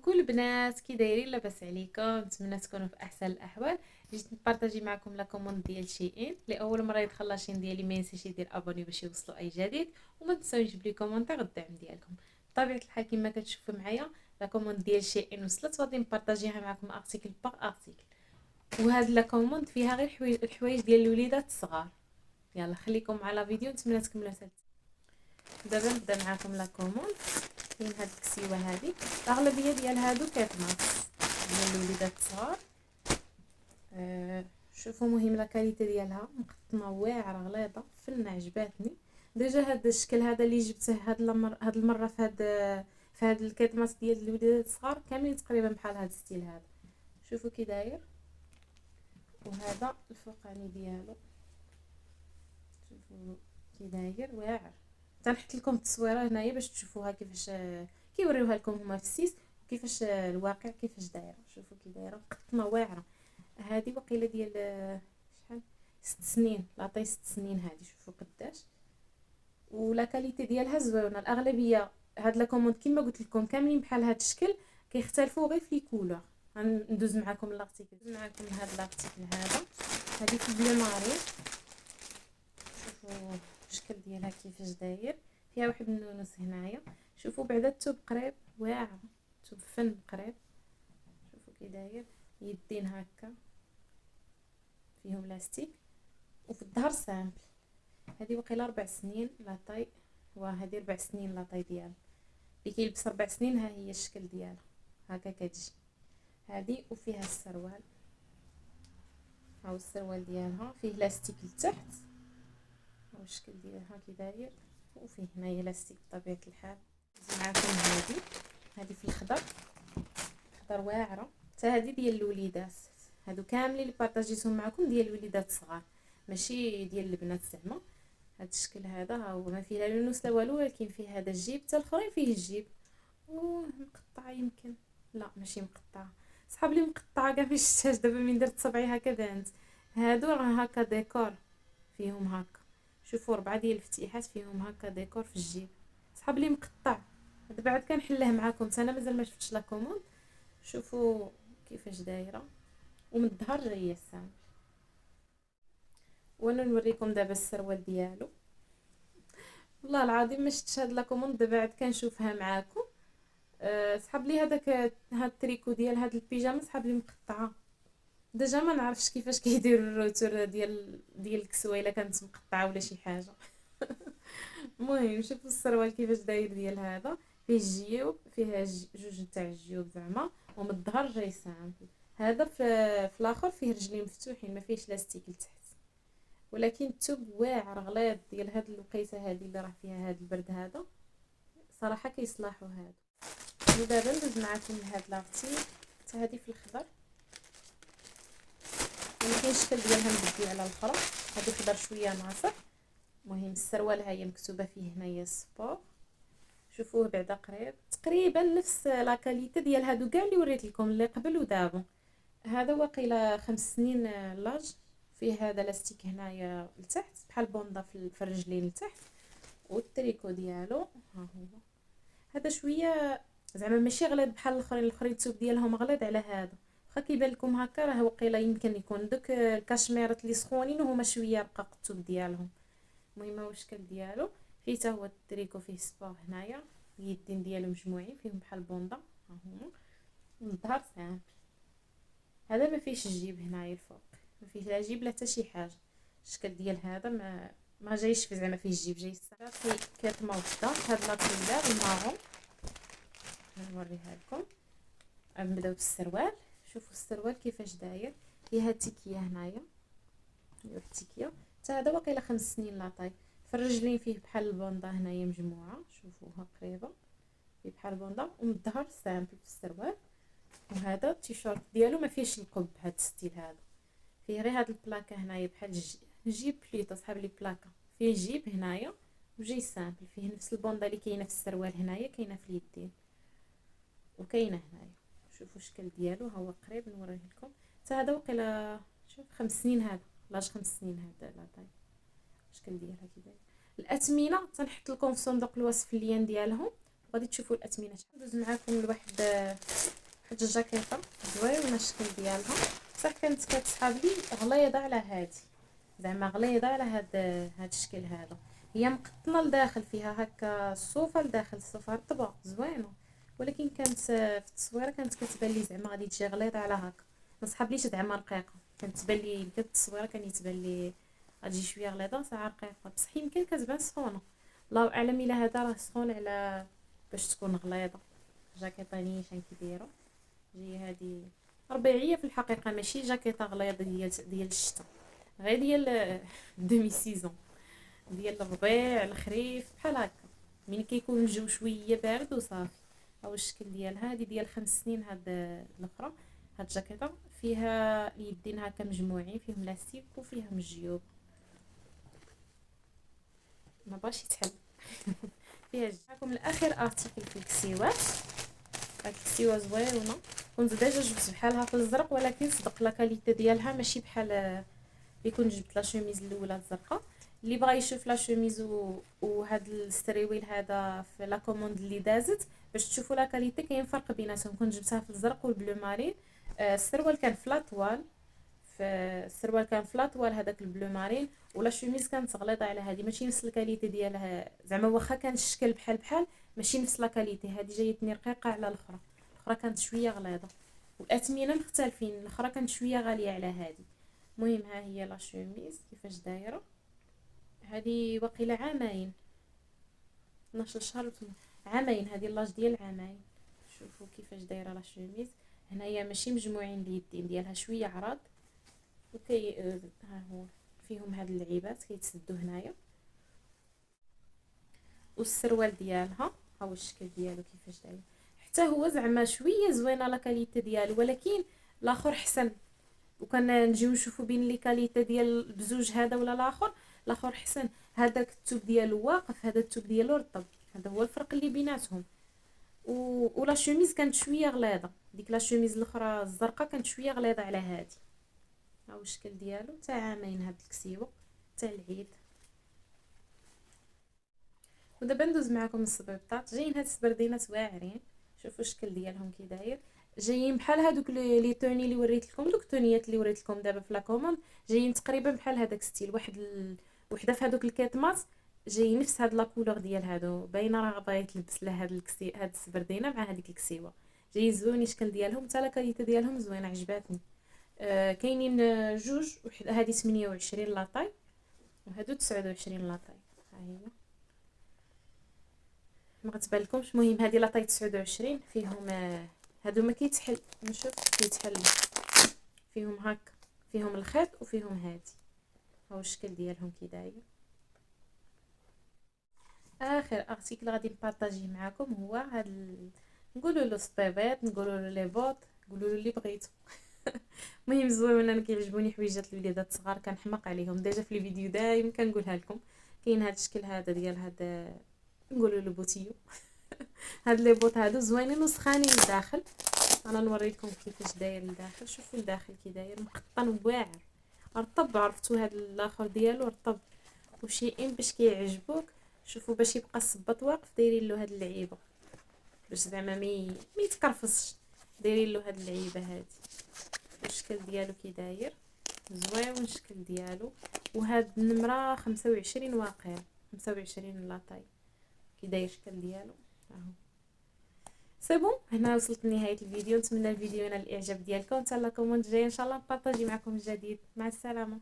كوكو البنات، كي دايرين؟ لاباس عليكم؟ نتمنى تكونوا في احسن الاحوال. جيت نبارطاجي معكم لا كوموند ديال شي ان لاول مره يدخل لاشين ديالي، ما ينساش يدير ابوني باش يوصلوا اي جديد، وما تنساوش يجيب لي كومونتير الدعم ديالكم. بطبيعه الحال كما كتشوفوا معايا لا كوموند ديال شي ان وصلت، وغادي نبارطاجيها معكم ارتيكل باغ ارتيكل. وهاد لا كوموند فيها غير الحوايج ديال الوليدات الصغار. يلا خليكم مع لا فيديو، نتمنى تكملوا حتى دابا نبدا معكم لا كوموند. كاين هاد الكسيوه هادي، الاغلبيه ديال هادو كيتناس ديال الوليدات الصغار. شوفوا مهم لا كاليتي ديالها، مقطنه واعره غليظه فن، عجباتني. ديجا هاد الشكل هذا اللي جبته هاد المره في هاد الكيتماس ديال الوليدات الصغار كاملين تقريبا بحال هاد الستيل هذا. شوفوا كي داير، وهذا الفوقاني ديالو شوفوا كي داير واعر. تنحط لكم التصويره هنايا باش تشوفوها كيفاش كيوريوها لكم هما في السيس، وكيفاش الواقع كيفاش دايره. شوفوا كي دايره قطنه واعره. هذه وقيله ديال شحال 6 سنين، لاطاي 6 سنين هذه. شوفوا قداش، ولا كاليتي ديالها زوينه. الاغلبيه هاد لا كوموند كما قلت لكم كاملين بحال هاد الشكل، كيختلفوا غير في كولور. غندوز معكم لارتيكل، هاد لارتيكل هذا. هذه في بلو ماري. شوفوا الشكل ديالها كيفاش داير، فيها واحد النونس هنايا. شوفوا بعدا الثوب قريب واعر، ثوب فن قريب. شوفوا كي داير، يدين هكا فيهم لاستيك، وفي الظهر سامبل. هذه وقيله 4 سنين لاطاي، وهذه 4 سنين لاطاي ديالها. اللي كيلبس 4 سنين ها هي الشكل ديالها هكا كتجي هذه. وفيها السروال، هاو السروال ديالها فيه لاستيك لتحت، هاو الشكل ديالها كي داير، وفيه هنايا لاستيك بطبيعه الحال. معكم هذه في الخضر، خضر واعره. حتى هذه ديال الوليدات، هادو كاملين اللي بارطاجيتهم معكم ديال الوليدات الصغار، ماشي ديال البنات زعما. هذا الشكل هذا ها هو، ما فيه لا لونس لا والو، ولكن فيه هذا الجيب. حتى الاخرين فيه الجيب مقطعه يمكن، لا ماشي مقطعه. صحاب لي مقطعه كاع ما شفتهاش دابا من درت صبعي هكا بانت. هادو راه هكا ديكور فيهم هكا. شوفوا 4 ديال الفتيحات فيهم هكا ديكور في الجيب. صحاب لي مقطع. دابا عاد كنحليه معكم، انا مازال ما شفتش لا كوموند. شوفوا كيفاش دايره، ومن الظهر جايه السامبل. وانا نوريكم دابا السروال ديالو. والله العظيم ما شفتش هاد لا كوموند، دابا عاد كنشوفها معاكم. سحب لي هذاك، هاد التريكو ديال هاد البيجامه سحب لي مقطعه. ديجا ما نعرفش كيفاش كيديروا الروتور ديال الكسوه الا كانت مقطعه ولا شي حاجه. المهم شوفوا السروال كيفاش داير ديال هذا. فيه الجيوب، فيها جوج تاع الجيوب زعما، ومن الظهر جاي سامبل. هذا في الاخر فيه رجلين مفتوحين، ما فيهش لاستيك لتحت، ولكن الثوب واعر غليظ ديال هاد الوقيته هذه اللي راه فيها هاد البرد هذا. صراحه كيصلحوا هادو. ودابا ندوز معكم لهاد لارتيك. حتى هذه في الخضر، يمكن الشكل ديالها مبدي على الاخرى. هذه خضر شويه ناصع. المهم السروال ها هي مكتوبه فيه هنايا سبور. شوفوه بعدا قريب، تقريبا نفس لا كاليتي ديال هادو كاع اللي وريت لكم اللي قبل ودابا. هذا واقيلا 5 سنين لاج. فيه هذا لاستيك هنايا لتحت بحال بوندا في الرجلين لتحت، والتريكو ديالو ها هو. هذا شويه زعما ماشي غليظ بحال الاخرين الثوب ديالهم غليظ على هذا. واخا كيبان لكم هكا راه وقيلا يمكن يكون دوك الكاشميرات اللي سخونين وهما شويه رقاق الثوب ديالهم. المهم هو الشكل ديالو. فيه حتى هو التريكو، فيه سبور هنايا، اليدين ديالو مجموعين فيهم بحال بوندا ها هما. والظهر سامبل. هذا ما فيهش الجيب هنايا الفوق، ما فيه لا جيب لا حتى شي حاجه. الشكل ديال هذا ما جايش في زعما فيه الجيب، جاي صافي كاتمه وحده. هاد لاكولار المارون نوريها لكم. نبداو بالسروال. شوفوا السروال كيفاش داير، فيها التيكيه هنايا، واحد التيكيه. حتى هذا واقيلا 5 سنين لاطاي. في الرجلين فيه بحال البوندا هنايا مجموعه، شوفوها قريبه، فيه بحال البوندا. ومن الظهر سامبل في السروال. وهذا التيشيرت ديالو ما فيهش القب، هذا الستيل هذا فيه غير هاد البلاكه هنايا بحال الجيب بليطو. صحاب لي بلاكه فيه جيب هنايا، وجاي سامبل فيه نفس البوندا اللي كاينه في السروال هنايا، كاينه في اليدين وكاينه هنايا. شوفوا الشكل ديالو ها هو قريب نوريه لكم. حتى هذا وقيلا شوف 5 سنين، هذا لاج 5 سنين هذا لاطاي. الشكل ديالها كي داير. الاثمنه تنحط لكم في صندوق الوصف اللين ديالهم، غادي تشوفوا الاثمنه. ندوز معكم لواحد واحد الجاكيطه زوينه الشكل ديالها، بصح كانت كتصحاب لي غليظه على هادي، زعما غليظه على هاد الشكل هذا. هي مقطنه لداخل، فيها هكا الصوفه لداخل، الصوفه رطبه زوينه، ولكن كانت في التصويره كانت كتبان لي زعما غادي تجي غليظه على هكا، ما صحابليش زعما رقيقه، كانت تبان لي في التصويره كان يتبان لي غتجي شويه غليظه ساعه رقيقه، بصح يمكن كتبان سخونه. الله اعلم الا هذا راه سخون على باش تكون غليظه. جاكيطه نيشان كيديروا جي هذه ربيعيه في الحقيقه، ماشي جاكيطه غليظه ديال الشتاء، غير ديال دومي سيزون، ديال الربيع الخريف بحال هكا، من كيكون الجو شويه بارد وصافي. او الشكل ديالها هذه ديال 5 سنين. هاد الاخرى هاد الجاكيطه فيها اليدين هكا مجموعين، فيهم لاستيك وفيهم الجيوب، ما باش يتحل. فيها معكم الاخر ارتيكل في الكسيوات. هاد الكسيوه زوينه، كنت ديجا جبت بحالها في الزرق، ولكن صدق لا كاليتي ديالها ماشي بحال بيكون جبت لا شوميز الاولى الزرقاء. اللي بغى يشوف لا شوميز وهاد الستريويل هذا في لا كوموند اللي دازت باش تشوفوا لا كاليتي، كاين فرق بيناتهم. كنت جبتها في الزرق والبلو مارين. السروال كان فلاتوال، في السروال كان فلاتوال هذاك البلو مارين، ولا شوميز كانت غليظه على هذه، ماشي نفس الكاليتي ديالها، زعما واخا كان الشكل بحال ماشي نفس لا كاليتي. هذه جايتني رقيقه على الاخرى، الاخرى كانت شويه غليظه، والاثمنه مختلفين، الاخرى كانت شويه غاليه على هذه. المهم ها هي لا شوميز كيفاش دايره. هذه وقيله عامين، 12 شهر عامين، هذه لاج ديال عامين. شوفوا كيفاش دايره لا شوميز. هنايا ماشي مجموعين اليدين ديالها، شويه عرض، وكي ها هو فيهم هاد اللعيبات كيتسدوا هنايا. والسروال ديالها ها هو الشكل ديالو كيفاش داير، حتى هو زعما شويه زوينه لا كاليتي ديالو، ولكن الاخر حسن. وكان نجيو نشوفوا بين لي كاليتي ديال بزوج هذا ولا الاخر حسن. هذاك الثوب ديالو واقف، هذا الثوب ديالو رطب، هذا هو الفرق اللي بيناتهم. ولا شوميز كانت شويه غليظه، ديك لا شوميز الاخرى الزرقاء كانت شويه غليظه على هذه. ها هو الشكل ديالو تاع عامين هاد الكسيوه تاع العيد. ودابا ندوز معكم الصبيبطات. جايين هاد السبردينات واعرين، شوفوا الشكل ديالهم كي داير، جايين بحال هادوك لي توني اللي وريت لكم، دوك التونيات اللي وريت لكم دابا في لا كوموند، جايين تقريبا بحال هذاك ستيل. وحده في هادوك الكيتمات جاي نفس هاد لا كولور ديال هادو، باينه راه باغي تلبس لها هاد السبردينه مع هذيك الكسيوه. جايين زوينين الشكل ديالهم، حتى لا كاليتي ديالهم زوينه عجباتني. كاينين جوج، هذه 28 لاطاي وهادو 29 لاطاي. ها هي ما غتبان لكمش. المهم هذه لاطاي 29 فيهم هادو ما كيتحل، نشوف كيتحل فيهم هكا، فيهم الخيط وفيهم هادي. هاو الشكل ديالهم كي داير. اخر ارتيكل غادي نبارطاجيه معكم هو هاد نقولوا له سطيبات، نقولوا له لي بوط، قولوا له اللي بغيتو. المهم زوين، انا كيعجبوني حويجات الوليدات الصغار، كنحماق عليهم ديجا في الفيديو دائما كنقولها لكم. كاين هاد الشكل هذا ديال هاد نقولوا له بوتيو. هاد لي بوط هادو زوينين وسخانين لداخل. انا نوريكم كيفاش داير لداخل. شوفوا لداخل كي داير مقطن واعر رطب، عرفتوا هاد الاخر ديالو رطب. وشيئين باش كيعجبوك، شوفوا باش يبقى الصباط واقف دايرين له هاد اللعيبه باش زعما ما يتكرفصش، دايرين له هاد اللعيبه هادي. الشكل ديالو كي داير زوين الشكل ديالو. وهاد النمره 25 واقع 25 لاطاي كي داير الشكل ديالو. اهو سي بون. هنا وصلت لنهايه الفيديو، نتمنى الفيديو ينال الاعجاب ديالكم. حتى لا كوموند جايه ان شاء الله نبارطاجي معكم الجديد. مع السلامه.